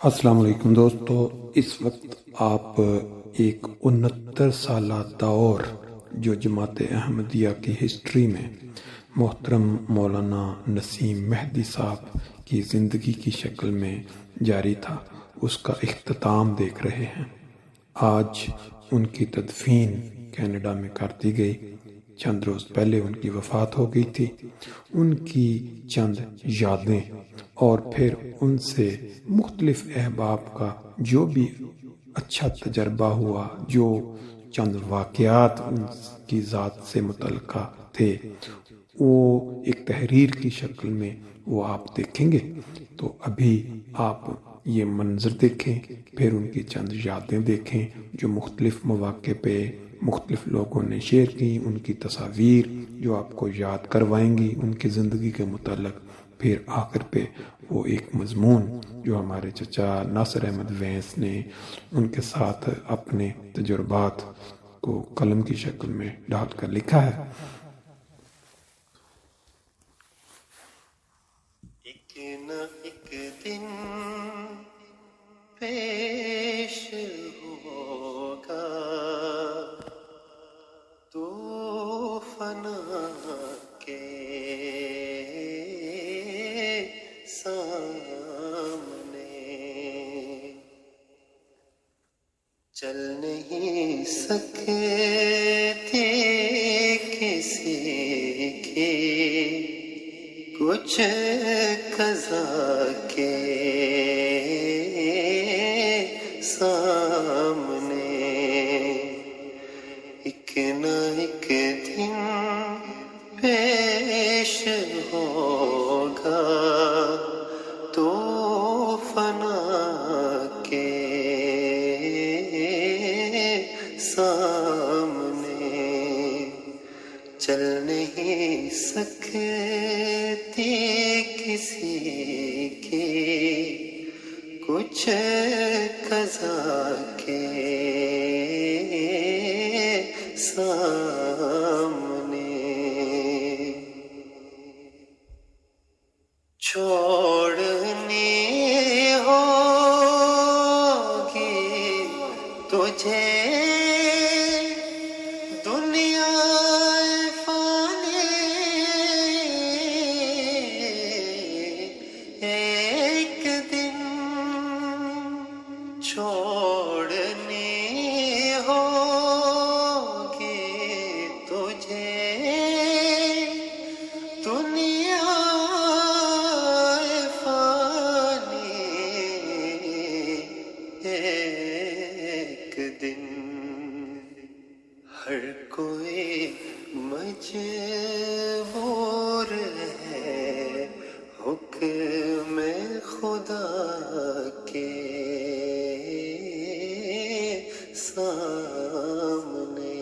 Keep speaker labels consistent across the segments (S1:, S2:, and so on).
S1: السلام علیکم دوستو، اس وقت آپ ایک 69 سالہ دور جو جماعت احمدیہ کی ہسٹری میں محترم مولانا نسیم مہدی صاحب کی زندگی کی شکل میں جاری تھا، اس کا اختتام دیکھ رہے ہیں۔ آج ان کی تدفین کینیڈا میں کر دی گئی۔ چند روز پہلے ان کی وفات ہو گئی تھی۔ ان کی چند یادیں اور پھر ان سے مختلف احباب کا جو بھی اچھا تجربہ ہوا، جو چند واقعات ان کی ذات سے متعلقہ تھے، وہ ایک تحریر کی شکل میں وہ آپ دیکھیں گے۔ تو ابھی آپ یہ منظر دیکھیں، پھر ان کی چند یادیں دیکھیں جو مختلف مواقع پہ مختلف لوگوں نے شیئر کی، ان کی تصاویر جو آپ کو یاد کروائیں گی ان کی زندگی کے متعلق، پھر آخر پہ وہ ایک مضمون جو ہمارے چچا ناصر احمد وینس نے ان کے ساتھ اپنے تجربات کو قلم کی شکل میں ڈال کر لکھا ہے۔
S2: ایک نہ ایک دن پیش ہوگا تو فنا کے سامنے چل نہیں سکتی کسی کی کچھ قضا کے سامنے، ایک نہ ایک دن پیش ہوگا تو فنا کے سامنے چل نہیں سکتی کسی کی کچھ قضا کے سامنے، چھوڑنی ہوگی تجھے دنیا فانی، ایک دن چھوڑنی ہوگی تجھے دنیا فانی، ایک دن ہر کوئی مجبور ہے حکم خدا کے سامنے،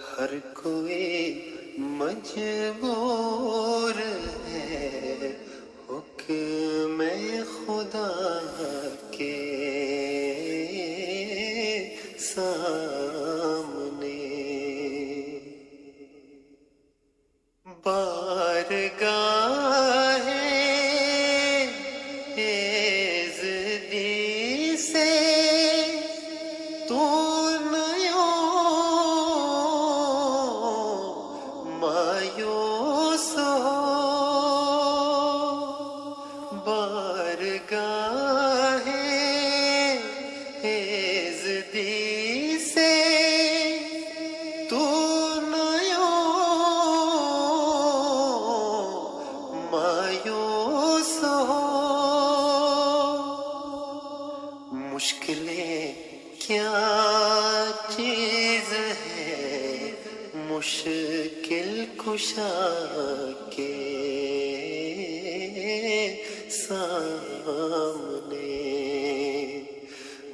S2: ہر کوئی مجبور ہے حکم خدا کے سامنے، بارگاہ عزتی سے تو نیوں مایوس ہو، بارگاہ عزتی سے تو مایوس ہو، مشکلیں کیا چیز ہے مشکل کشا کے سامنے،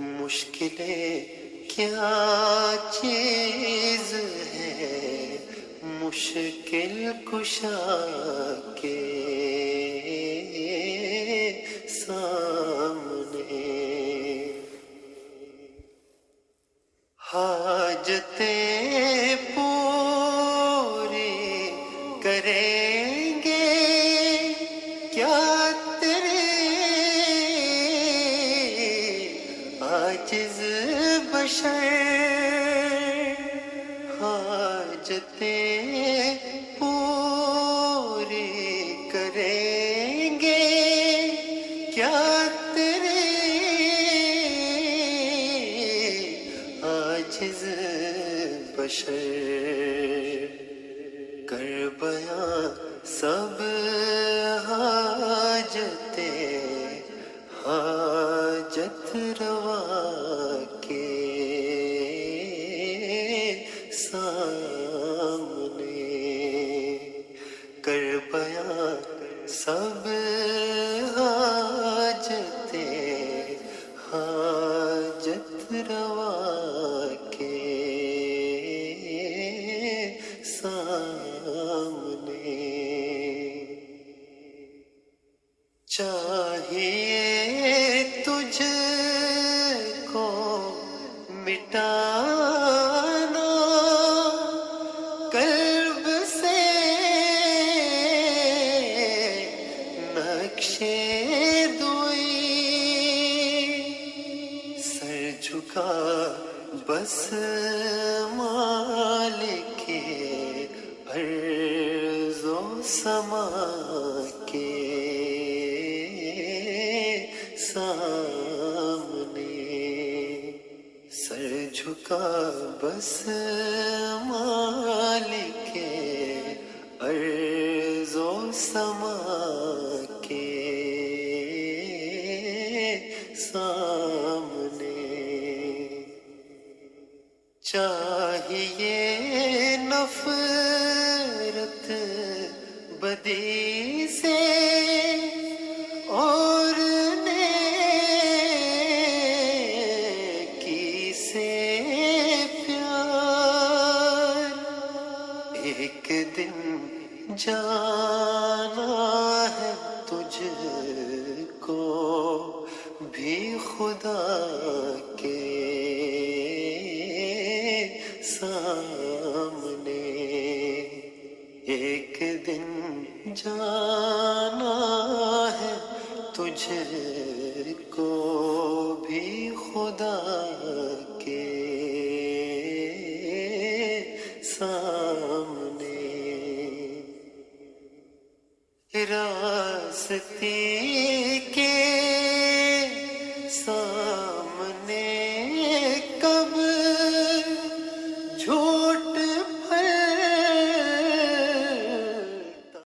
S2: مشکلیں کیا چیز ہے مشکل کشا کے سامنے، حاجتیں پوری کریں گے کیا تیرے عاجز بشر حاجتیں پوری کریں گے کیا تیرے عاجز بشر کر بیاں سب حاجتیں حاجت روا کے سامنے کر بیاں سب حاجتیں حاجت روا کے سامنے چاہیے تجھ کو مٹانا قلب سے نقشے دوئی سر جھکا بس مالک ارض و سما کے سامنے سر جھکا بس مالک ارض و سما کے سامنے چاہیے نفرت بدی سے اور نیکی سے پیار ایک دن جانا ہے تجھ کو بھی خدا کے سامنے ایک دن جانا ہے تجھ کو بھی خدا کے سامنے راستے کے